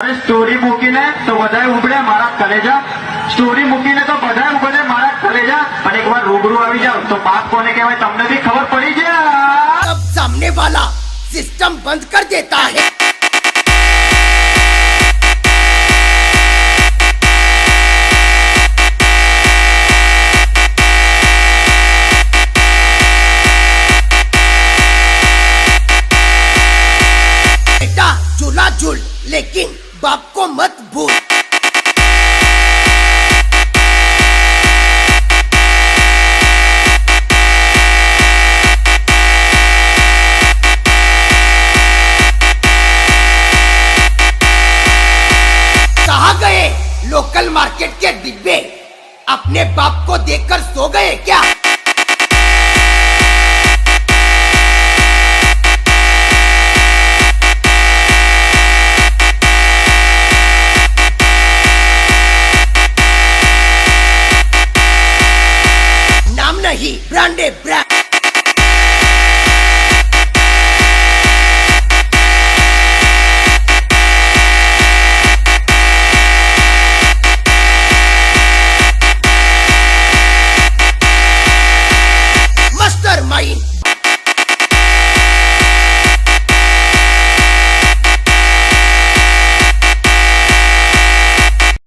Story મૂકીને તો બધાય ઉગડે મારા કલેજા, સ્ટોરી મૂકીને તો બધાય ઉગડે મારા કલેજા, અને એકવાર રૂબરૂ આવી જાવ તો બાપ કોને કહેવાય તમને બી ખબર પડી જાય। अब सामने वाला सिस्टम बंद कर देता है। बेटा झूला झूल लेकिन बाप को मत भूल। कहाँ गए लोकल मार्केट के डिब्बे? अपने बाप को देखकर सो गए क्या? नाम नहीं ब्रांडे ब्रांड।